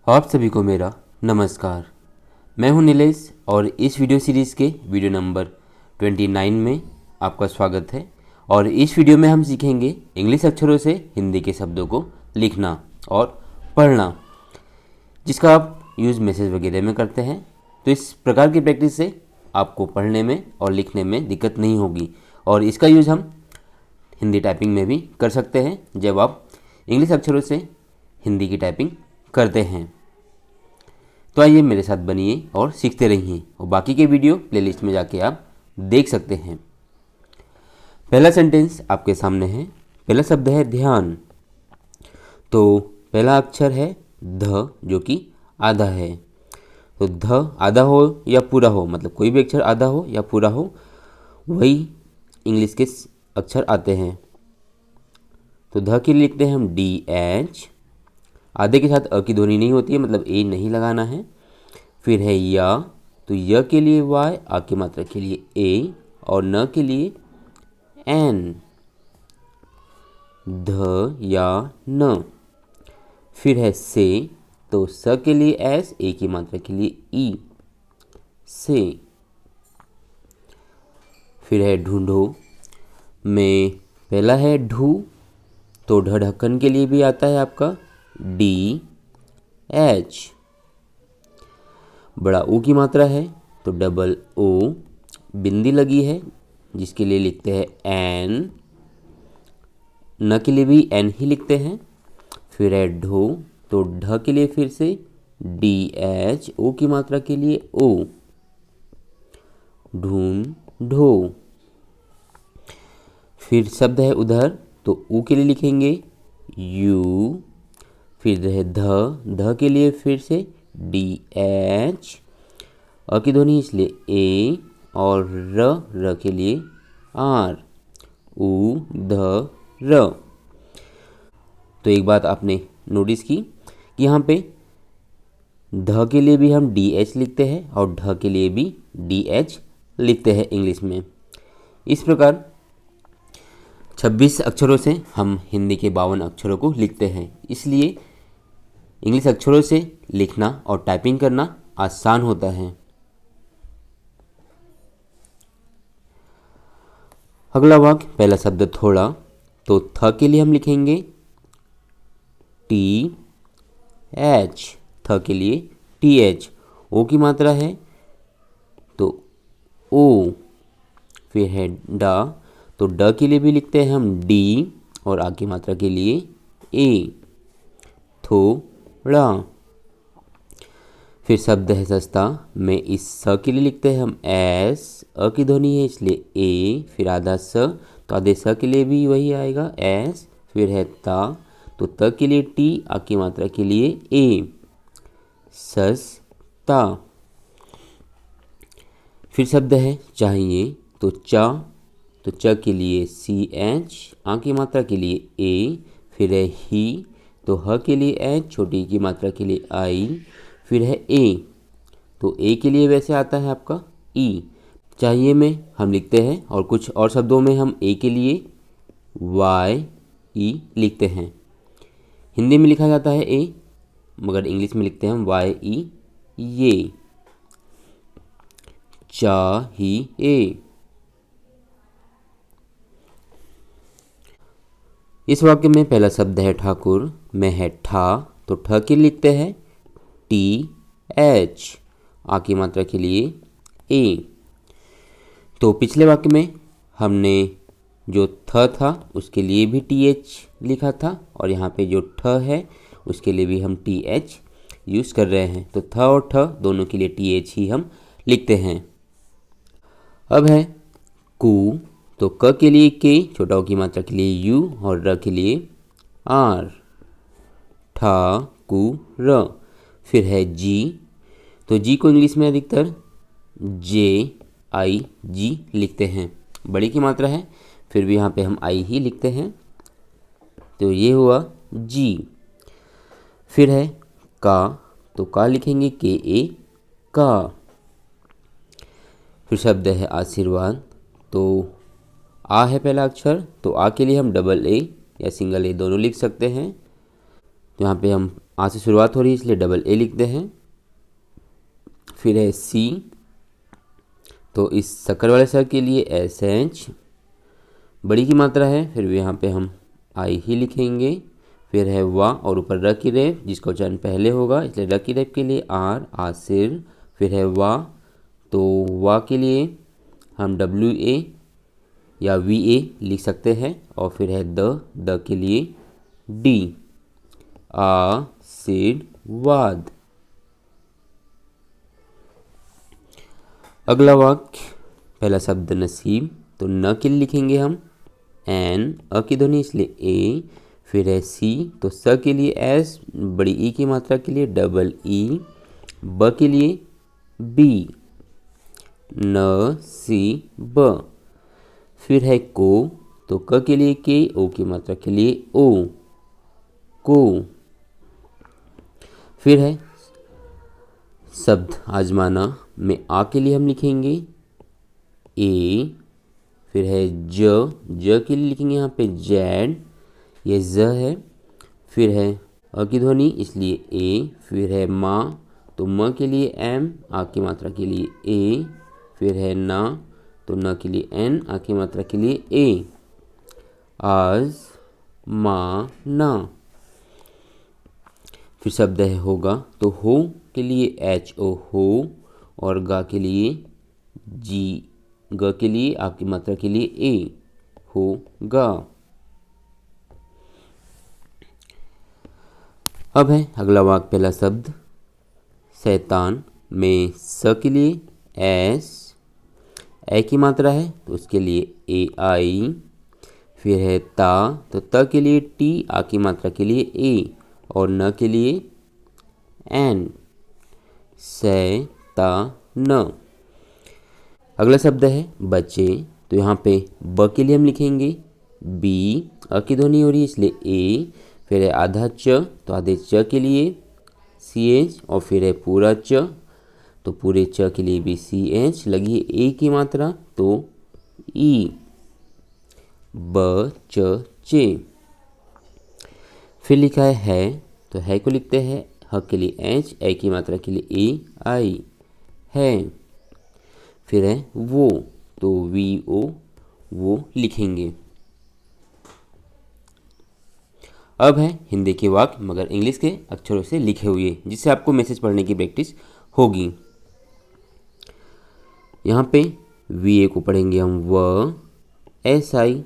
आप सभी को मेरा नमस्कार। मैं हूं नीलेश और इस वीडियो सीरीज़ के वीडियो नंबर 29 में आपका स्वागत है। और इस वीडियो में हम सीखेंगे इंग्लिश अक्षरों से हिंदी के शब्दों को लिखना और पढ़ना, जिसका आप यूज़ मैसेज वगैरह में करते हैं। तो इस प्रकार की प्रैक्टिस से आपको पढ़ने में और लिखने में दिक्कत नहीं होगी और इसका यूज़ हम हिंदी टाइपिंग में भी कर सकते हैं जब आप इंग्लिश अक्षरों से हिंदी की टाइपिंग करते हैं। तो आइए मेरे साथ बनिए और सीखते रहिए और बाकी के वीडियो प्लेलिस्ट में जाके आप देख सकते हैं। पहला सेंटेंस आपके सामने है। पहला शब्द है ध्यान। तो पहला अक्षर है ध, जो कि आधा है। तो ध आधा हो या पूरा हो, मतलब कोई भी अक्षर आधा हो या पूरा हो, वही इंग्लिश के अक्षर आते हैं। तो ध के लिए लिखते हैं हम DH। आधे के साथ अ की ध्वनि नहीं होती है, मतलब ए नहीं लगाना है। फिर है या, तो य के लिए Y, आ की मात्रा के लिए ए और न के लिए एन। ध या न। फिर है से, तो स के लिए एस, ए की मात्रा के लिए ई, से। फिर है ढूंढो। में पहला है ढू, तो ढ ढक्कन के लिए भी आता है आपका DH। बड़ा ऊ की मात्रा है तो डबल ओ, बिंदी लगी है जिसके लिए लिखते हैं एन, न के लिए भी एन ही लिखते हैं। फिर है ढो, तो ढ के लिए फिर से DH, ओ की मात्रा के लिए ओ, ढूंढो। फिर शब्द है उधर, तो ऊ के लिए लिखेंगे यू। फिर है ध के लिए फिर से DH, अ की ध्वनि इसलिए ए और र के लिए आर, ऊ ध र। तो एक बात आपने नोटिस की कि यहाँ पे ध के लिए भी हम DH लिखते हैं और ढ के लिए भी DH लिखते हैं इंग्लिश में। इस प्रकार 26 अक्षरों से हम हिंदी के 52 अक्षरों को लिखते हैं, इसलिए इंग्लिश अक्षरों से लिखना और टाइपिंग करना आसान होता है। अगला वाक्य, पहला शब्द थोड़ा। तो थ के लिए हम लिखेंगे TH, थ के लिए TH। ओ की मात्रा है तो ओ। फिर है डा, तो ड के लिए भी लिखते हैं हम D और आ की मात्रा के लिए ए, थोड़ा। फिर शब्द है सस्ता। में इस स के लिए लिखते हैं हम एस, अ की ध्वनि है इसलिए ए, फिर आधा स, तो आधे स के लिए भी वही आएगा एस। फिर है ता, तो त के लिए टी, आ की मात्रा के लिए ए, सस्ता। फिर शब्द है चाहिए। तो चा, तो च के लिए CH, आ की मात्रा के लिए ए। फिर है ही, तो ह के लिए एच, छोटी की मात्रा के लिए आई। फिर है ए, तो ए के लिए वैसे आता है आपका ई। चाहिए में हम लिखते हैं और कुछ और शब्दों में हम ए के लिए YE लिखते हैं। हिंदी में लिखा जाता है ए, मगर इंग्लिश में लिखते हैं हम YE, ये। चाहिए। इस वाक्य में पहला शब्द है ठाकुर। में है ठा, तो ठ के लिखते हैं TH, आ की मात्रा के लिए ए। तो पिछले वाक्य में हमने जो थ था उसके लिए भी TH लिखा था और यहाँ पे जो ठ है उसके लिए भी हम TH यूज़ कर रहे हैं। तो थ और ठ दोनों के लिए TH ही हम लिखते हैं। अब है कु, तो क के लिए के, छोटा ओ की मात्रा के लिए यू और र के लिए आर, ठा कु र। फिर है जी, तो जी को इंग्लिश में अधिकतर JIG लिखते हैं, बड़ी की मात्रा है, फिर भी यहाँ पे हम आई ही लिखते हैं, तो ये हुआ जी। फिर है का, तो का लिखेंगे KA, का। फिर शब्द है आशीर्वाद। तो आ है पहला अक्षर, तो आ के लिए हम डबल ए या सिंगल ए दोनों लिख सकते हैं। तो यहाँ पे हम आ से शुरुआत हो रही है इसलिए डबल ए लिखते हैं। फिर है सी, तो इस शक्कर वाले स के लिए एस एच, बड़ी की मात्रा है, फिर यहाँ पे हम आई ही लिखेंगे। फिर है वा और ऊपर र की रेफ जिसका उच्चारण पहले होगा इसलिए र की रेफ के लिए आर, आसिर। फिर है वा, तो वा के लिए हम डब्ल्यू ए या वी ए लिख सकते हैं। और फिर है द के लिए डी, आशीर्वाद। अगला वाक्य, पहला शब्द नसीब, तो न के लिए लिखेंगे हम एन, अ की ध्वनि इसलिए ए। फिर है सी, तो स के लिए एस, बड़ी ई की मात्रा के लिए डबल ई, ब के लिए बी, न सी ब। फिर है को, तो क के लिए के, ओ की मात्रा के लिए ओ, को। फिर है शब्द आजमाना, में आ के लिए हम लिखेंगे ए। फिर है ज के लिए लिखेंगे यहाँ पे जेड, ये ज है। फिर है अ की ध्वनि इसलिए ए। फिर है माँ, तो म के लिए एम, आ की मात्रा के लिए ए। फिर है ना, तो न के लिए एन, आ की मात्रा के लिए ए, आज माँ ना। फिर शब्द है होगा, तो हो के लिए एच ओ हो, और गा के लिए जी, ग के लिए आपकी मात्रा के लिए ए, होगा। अब है अगला वाक्य, पहला शब्द शैतान, में स के लिए एस, ए की मात्रा है तो उसके लिए ए आई। फिर है ता, तो त के लिए टी, आ की मात्रा के लिए ए, और न के लिए एन, न। अगला शब्द है बच्चे, तो यहाँ पे ब के लिए हम लिखेंगे बी, अ की ध्वनि हो रही है इसलिए ए। फिर है आधा च, तो आधे च के लिए सी एच, और फिर है पूरा च, तो पूरे च के लिए भी सी एच, लगी है ए की मात्रा तो ई, ब च चे। फिर लिखा है, तो है को लिखते हैं ह के लिए एच, ए की मात्रा के लिए ए आई, है। फिर है वो, तो वी ओ, वो लिखेंगे। अब है हिंदी के वाक्य मगर इंग्लिश के अक्षरों से लिखे हुए, जिससे आपको मैसेज पढ़ने की प्रैक्टिस होगी। यहाँ पे वी ए को पढ़ेंगे हम व, एस आई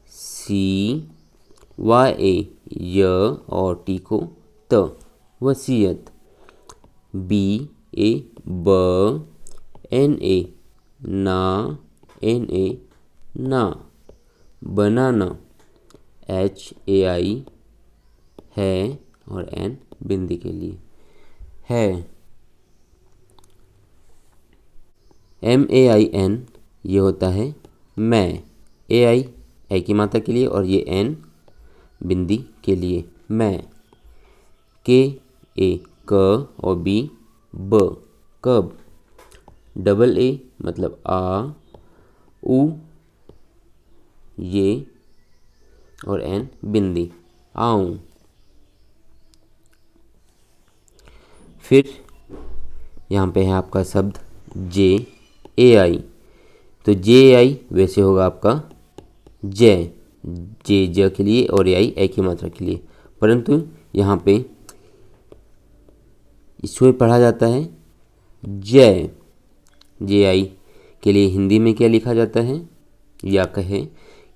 सी, वाई ए य, और टी को त, वसीयत। बी ए ब, एन ए ना, एन ए ना, बनाना। एच ए आई है, और एन बिंदी के लिए है। एम ए आई एन, ये होता है मैं, ए आई ए की मात्रा के लिए, और ये एन बिंदी के लिए मैं। के ए क, और बी ब, कब। डबल ए मतलब आ, उ, ये, और एन बिंदी, आऊं। फिर यहाँ पे है आपका शब्द जे ए आई, तो जे ए आई वैसे होगा आपका जय, जे ज के लिए और ए आई ए की मात्रा के लिए, परंतु यहाँ पे इसको पढ़ा जाता है जय। जे आई के लिए हिंदी में क्या लिखा जाता है, या कहे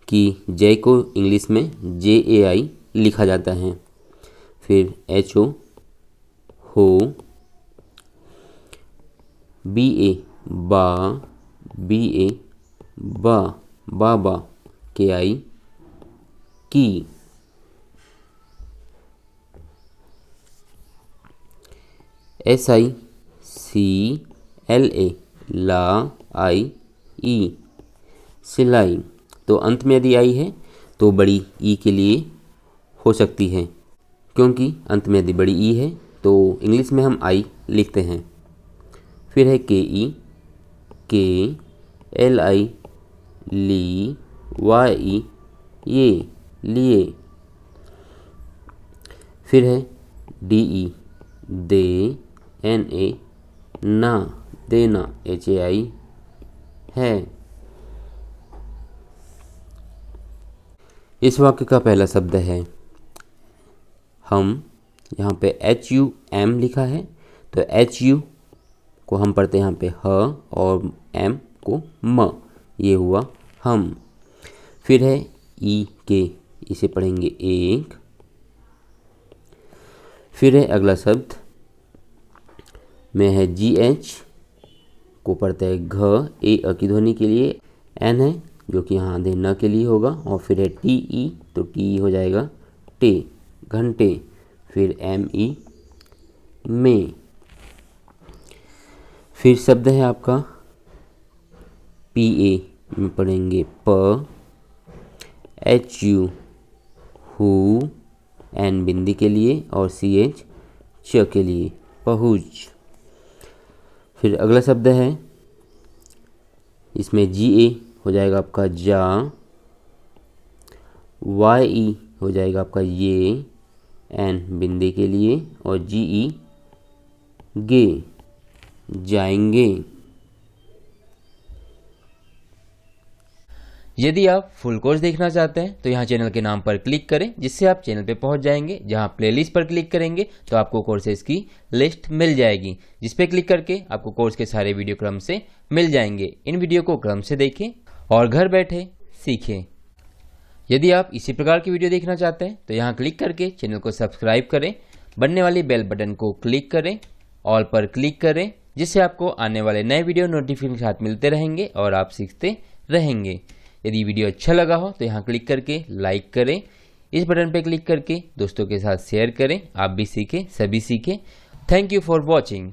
कि जय को इंग्लिश में जे ए आई लिखा जाता है। फिर एच ओ हो, बी ए बा, बी ए बा, बाबा। के आई की। S I C, L A ला, आई ई, सिलाई। तो अंत में यदि आई है तो बड़ी ई के लिए हो सकती है, क्योंकि अंत में यदि बड़ी ई है तो इंग्लिश में हम आई लिखते हैं। फिर है के ई, के, एल आई ली, वाई ई, ये, लिए। फिर है DE दे, NA ना, देना, HAI है। इस वाक्य का पहला शब्द है हम। यहाँ पे HUM लिखा है, तो HU को हम पढ़ते हैं यहाँ पे ह और M को म, ये हुआ हम। फिर है EK, इसे पढ़ेंगे एक। फिर है अगला शब्द में है GH को पढ़ते हैं घ, A की ध्वनि के लिए, N है जो कि यहाँ दे न के लिए होगा, और फिर है TE, तो TE हो जाएगा टे, घंटे। फिर ME में। फिर शब्द है आपका PA, में पढ़ेंगे प, HU हु, N बिंदी के लिए, और CH च के लिए, पहुँच। फिर अगला शब्द है, इसमें GA हो जाएगा आपका जा, YE हो जाएगा आपका ये, N बिंदी के लिए, और GE गे, जाएंगे। यदि आप फुल कोर्स देखना चाहते हैं तो यहाँ चैनल के नाम पर क्लिक करें, जिससे आप चैनल पे पहुँच जाएंगे। जहाँ प्लेलिस्ट पर क्लिक करेंगे तो आपको कोर्सेज की लिस्ट मिल जाएगी, जिस पे क्लिक करके आपको कोर्स के सारे वीडियो क्रम से मिल जाएंगे। इन वीडियो को क्रम से देखें और घर बैठे सीखें। यदि आप इसी प्रकार की वीडियो देखना चाहते हैं तो यहाँ क्लिक करके चैनल को सब्सक्राइब करें, बनने वाली बेल बटन को क्लिक करें, ऑल पर क्लिक करें, जिससे आपको आने वाले नए वीडियो नोटिफिकेशन साथ मिलते रहेंगे और आप सीखते रहेंगे। यदि वीडियो अच्छा लगा हो तो यहाँ क्लिक करके लाइक करें, इस बटन पर क्लिक करके दोस्तों के साथ शेयर करें। आप भी सीखें, सभी सीखें। Thank you for watching.